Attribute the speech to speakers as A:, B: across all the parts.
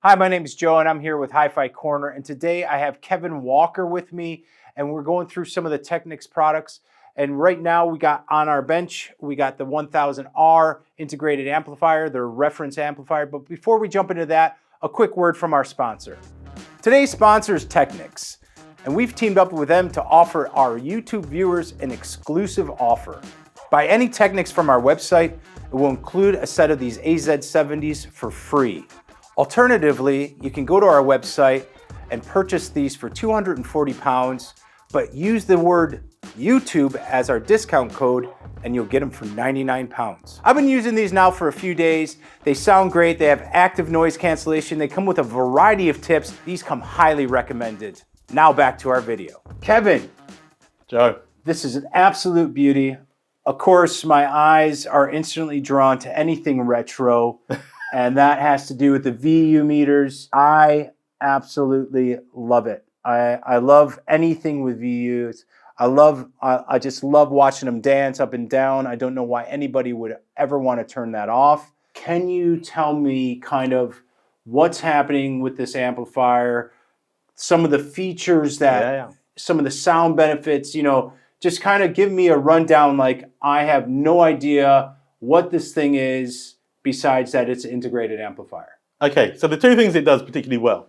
A: Hi, my name is Joe and I'm here with HiFi Corner, and today I have Kevin Walker with me and we're going through some of the Technics products. And right now we got on our bench, we got the 1000R integrated amplifier, their reference amplifier. But before we jump into that, a quick word from our sponsor. Today's sponsor is Technics, and we've teamed up with them to offer our YouTube viewers an exclusive offer. Buy any Technics from our website, it will include a set of these AZ70s for free. Alternatively, you can go to our website and purchase these for £240, but use the word YouTube as our discount code and you'll get them for £99. I've been using these now for a few days. They sound great. They have active noise cancellation. They come with a variety of tips. These come highly recommended. Now back to our video. Kevin.
B: Joe.
A: This is an absolute beauty. Of course, my eyes are instantly drawn to anything retro. And that has to do with the VU meters. I absolutely love it. I love anything with VUs. I just love watching them dance up and down. I don't know why anybody would ever want to turn that off. Can you tell me kind of what's happening with this amplifier, some of the features that, some of the sound benefits, just kind of give me a rundown. Like, I have no idea what this thing is, besides that it's an integrated amplifier.
B: Okay, so the two things it does particularly well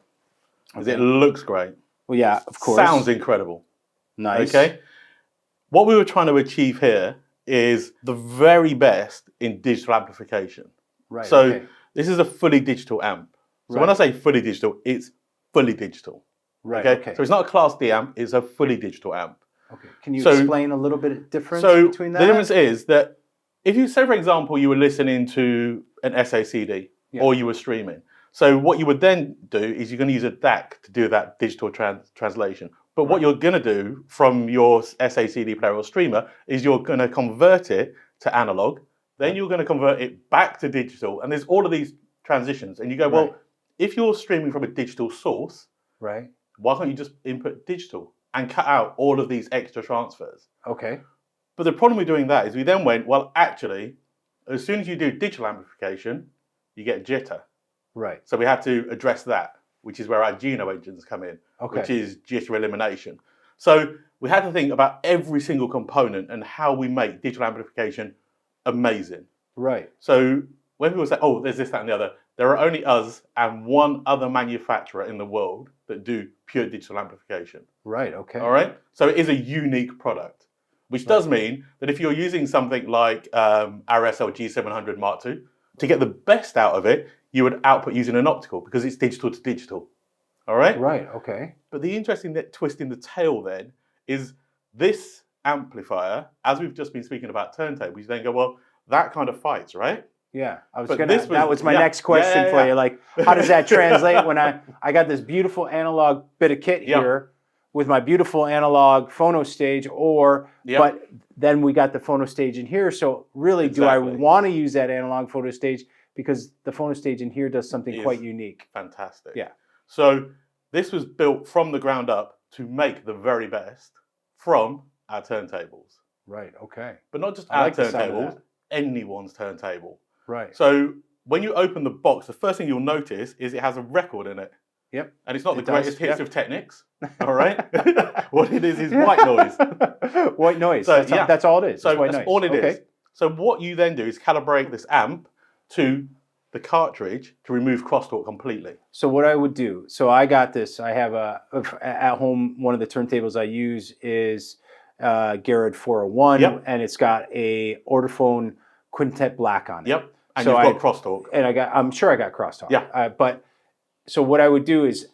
B: is it looks great.
A: Well, yeah, of course.
B: Sounds incredible.
A: Nice.
B: Okay. What we were trying to achieve here is the very best in digital amplification.
A: Right.
B: So this is a fully digital amp. So when I say fully digital, it's fully digital.
A: Right.
B: Okay. So it's not a Class D amp, it's a fully digital amp.
A: Okay. Can you explain a little bit of difference between that?
B: The difference is that if you say, for example, you were listening to an SACD or you were streaming, so what you would then do is you're going to use a DAC to do that digital translation. But what you're going to do from your SACD player or streamer is you're going to convert it to analog, then you're going to convert it back to digital, and there's all of these transitions. And you go, well, if you're streaming from a digital source, why can't you just input digital and cut out all of these extra transfers?
A: Okay.
B: But the problem with doing that is we then went, well, actually, as soon as you do digital amplification, you get jitter.
A: Right.
B: So we had to address that, which is where our Geno engines come in, which is jitter elimination. So we had to think about every single component and how we make digital amplification amazing.
A: Right.
B: So when people say, oh, there's this, that, and the other, there are only us and one other manufacturer in the world that do pure digital amplification.
A: Right, okay.
B: All right? So it is a unique product. Which does mean that if you're using something like our SLG700 Mark II, to get the best out of it, you would output using an optical because it's digital to digital. All right?
A: Right, okay.
B: But the interesting twist in the tail then is this amplifier, as we've just been speaking about turntables, you then go, well, that kind of fights, right?
A: Yeah, that was my next question for you. Like, how does that translate when I got this beautiful analog bit of kit here with my beautiful analog phono stage, but then we got the phono stage in here. So really, do I want to use that analog phono stage? Because the phono stage in here does something quite unique.
B: Fantastic.
A: Yeah.
B: So this was built from the ground up to make the very best from our turntables.
A: Right, okay.
B: But not just our turntables, anyone's turntable.
A: Right.
B: So when you open the box, the first thing you'll notice is it has a record in it.
A: Yep.
B: And it's not the greatest hits of Technics, all right? What it is white noise.
A: White noise. So that's all it is.
B: So
A: white
B: that's
A: noise.
B: all it is. So what you then do is calibrate this amp to the cartridge to remove crosstalk completely.
A: So what I would do, so I got this. I have at home, one of the turntables I use is Garrett 401, and it's got a Audiphone Quintet Black on it.
B: Yep. And so you've got crosstalk.
A: And I'm sure I got crosstalk.
B: Yeah.
A: So what I would do is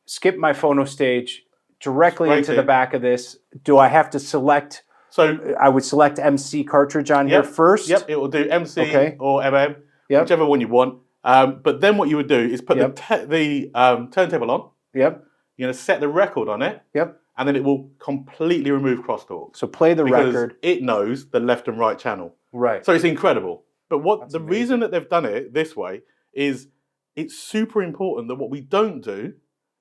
A: skip my phono stage directly into the back of this. Do I have to select? So I would select MC cartridge on here first.
B: Yep, it will do MC or MM, whichever one you want. But then what you would do is put the turntable on.
A: Yep.
B: You're going to set the record on it.
A: Yep.
B: And then it will completely remove crosstalk.
A: So play the record.
B: It knows the left and right channel.
A: Right.
B: So it's incredible. But the reason that they've done it this way is it's super important that what we don't do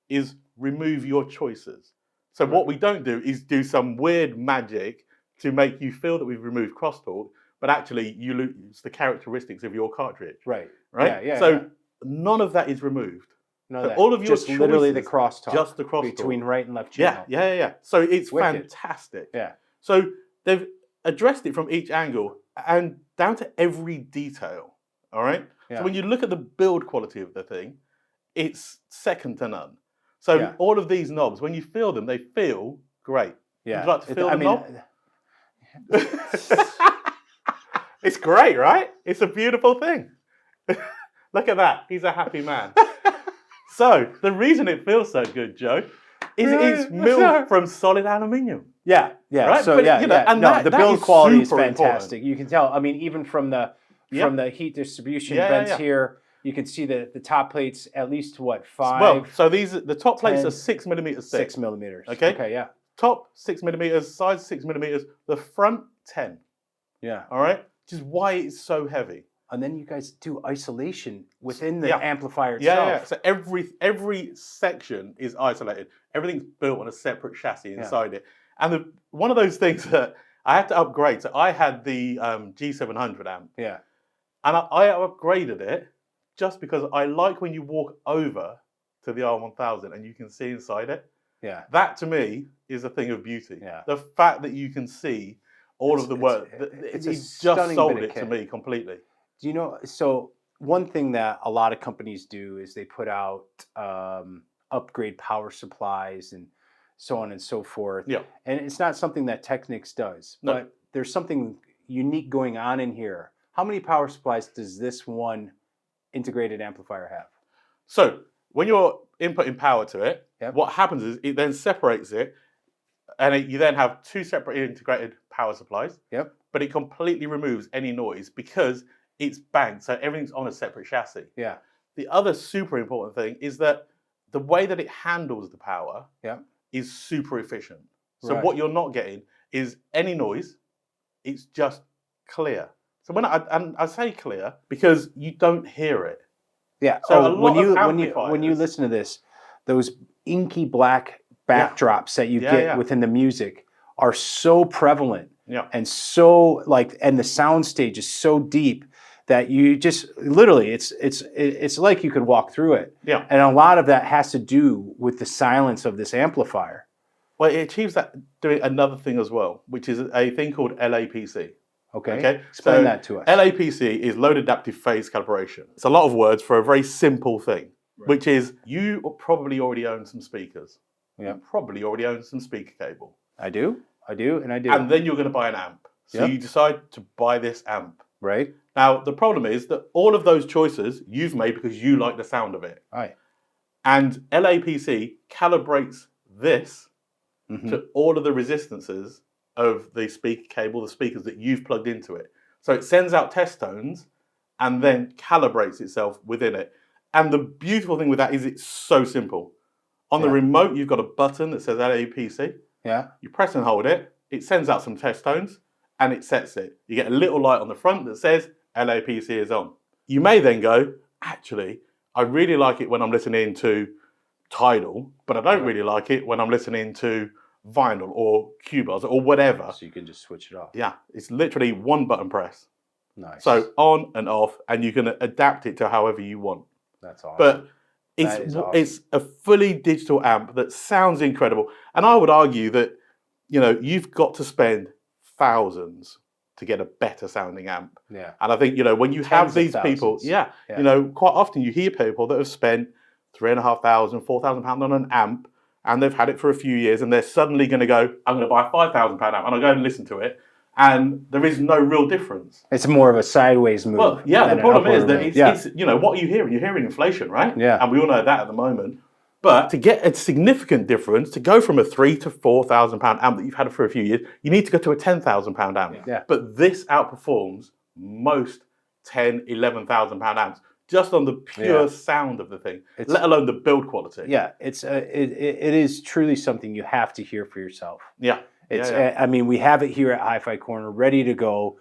B: is remove your choices. So what we don't do is do some weird magic to make you feel that we've removed crosstalk, but actually you lose the characteristics of your cartridge.
A: Right.
B: Right?
A: Yeah,
B: so none of that is removed.
A: know
B: So
A: that.
B: all of your
A: just literally the
B: choices,
A: crosstalk.
B: just the crosstalk.
A: Between right and left
B: Yeah,
A: channel.
B: yeah. So it's
A: Wicked.
B: fantastic.
A: Yeah.
B: So they've addressed it from each angle and down to every detail. All right.
A: Yeah.
B: So when you look at the build quality of the thing, it's second to none. So
A: Yeah.
B: all of these knobs, when you feel them, they feel great.
A: Yeah.
B: Would you like to feel the knob? It's great, right? It's a beautiful thing. Look at that. He's a happy man. So the reason it feels so good, Joe, is it's milled from solid aluminium.
A: Yeah, yeah.
B: Right?
A: So
B: But,
A: yeah,
B: you know,
A: yeah.
B: and
A: No,
B: that-
A: the
B: that
A: build
B: is
A: quality is
B: super
A: fantastic.
B: important.
A: You can tell. I mean, even from the heat distribution vents here, you can see the top plates at least what 5.
B: Well, so the top plates
A: 10,
B: are 6 millimeters thick.
A: 6 millimeters.
B: Okay.
A: Okay. Yeah.
B: Top 6 millimeters, side 6 millimeters, the front 10.
A: Yeah.
B: All right, which is why it's so heavy.
A: And then you guys do isolation within the amplifier
B: Yeah.
A: itself.
B: So every section is isolated. Everything's built on a separate chassis inside it. And one of those things that I had to upgrade. So I had the G700 amp.
A: Yeah.
B: And I upgraded it just because I like when you walk over to the R1000 and you can see inside it.
A: Yeah.
B: That to me is a thing of beauty.
A: Yeah.
B: The fact that you can see all of the work,
A: it's
B: it
A: a
B: just
A: stunning
B: sold
A: bit of
B: it to
A: kit.
B: me completely.
A: Do you know? So one thing that a lot of companies do is they put out upgrade power supplies and so on and so forth.
B: Yeah.
A: And it's not something that Technics does,
B: No.
A: but there's something unique going on in here. How many power supplies does this one integrated amplifier have?
B: So when you're inputting power to it,
A: Yep.
B: what happens is it then separates it, and you then have 2 separate integrated power supplies.
A: Yep.
B: But it completely removes any noise because it's banked, so everything's on a separate chassis.
A: Yeah.
B: The other super important thing is that the way that it handles the power is super efficient. So
A: Right.
B: what you're not getting is any noise. It's just clear. So when I say clear because you don't hear it.
A: Yeah.
B: So
A: when you
B: amplifiers-
A: listen to this, those inky black backdrops that you get within the music are so prevalent and so and the sound stage is so deep that you just literally it's like you could walk through it.
B: Yeah.
A: And a lot of that has to do with the silence of this amplifier.
B: Well, it achieves that doing another thing as well, which is a thing called LAPC.
A: Okay. Explain that to us.
B: LAPC is load adaptive phase calibration. It's a lot of words for a very simple thing, which is you probably already own some speakers.
A: Yeah.
B: You probably already own some speaker cable.
A: I do.
B: And then you're going to buy an amp. So you decide to buy this amp.
A: Right.
B: Now, the problem is that all of those choices you've made because you like the sound of it.
A: Right.
B: And LAPC calibrates this to all of the resistances of the speaker cable, the speakers that you've plugged into it. So it sends out test tones and then calibrates itself within it. And the beautiful thing with that is it's so simple. On the remote, you've got a button that says LAPC.
A: Yeah.
B: You press and hold it. It sends out some test tones and it sets it. You get a little light on the front that says LAPC is on. You may then go, actually, I really like it when I'm listening to Tidal, but I don't really like it when I'm listening to vinyl or Q-bars or whatever.
A: So you can just switch it off.
B: Yeah, it's literally one button press.
A: Nice.
B: So on and off, and you can adapt it to however you want.
A: That's awesome.
B: But it's a fully digital amp that sounds incredible. And I would argue that, you've got to spend thousands to get a better sounding amp.
A: Yeah.
B: And I think, when you have these people, quite often you hear people that have spent £3,500, £4,000 on an amp, and they've had it for a few years, and they're suddenly going to go, I'm going to buy a £5,000 amp, and I'll go and listen to it, and there is no real difference.
A: It's more of a sideways move.
B: Well, yeah, the problem is that it's what are you hearing? You're hearing inflation, right?
A: Yeah.
B: And we all know that at the moment. But to get a significant difference, to go from a £3,000 to £4,000 amp that you've had for a few years, you need to go to a £10,000 amp.
A: Yeah.
B: But this outperforms most £10,000, £11,000 amps just on the pure sound of the thing, let alone the build quality.
A: Yeah, it is truly something you have to hear for yourself.
B: Yeah.
A: I mean, we have it here at HiFi Corner ready to go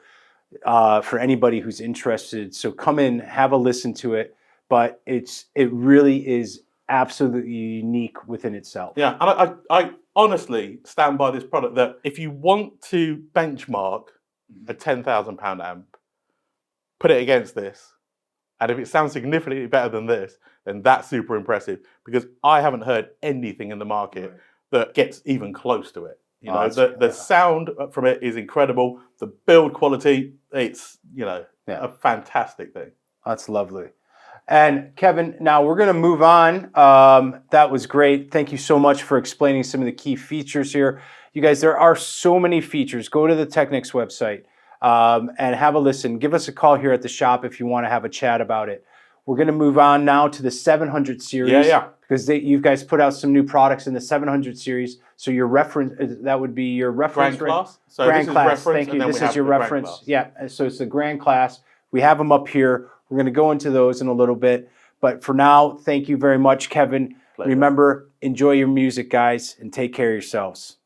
A: for anybody who's interested. So come in, have a listen to it. But it really is absolutely unique within itself.
B: Yeah, and I honestly stand by this product that if you want to benchmark a £10,000 amp, put it against this, And if it sounds significantly better than this, then that's super impressive, because I haven't heard anything in the market that gets even close to it. You know, the sound from it is incredible. The build quality, it's, you know, a fantastic thing.
A: That's lovely. And Kevin, now we're going to move on. That was great. Thank you so much for explaining some of the key features here. You guys, there are so many features. Go to the Technics website and have a listen. Give us a call here at the shop if you want to have a chat about it. We're going to move on now to the 700 series. Because you guys put out some new products in the 700 series. So your reference, that would be your reference.
B: Grand class. So
A: grand
B: this
A: class.
B: Is reference,
A: Thank you.
B: And
A: this is your reference. Yeah. So it's the grand class. We have them up here. We're going to go into those in a little bit. But for now, thank you very much, Kevin. Pleasure. Remember, enjoy your music, guys, and take care of yourselves.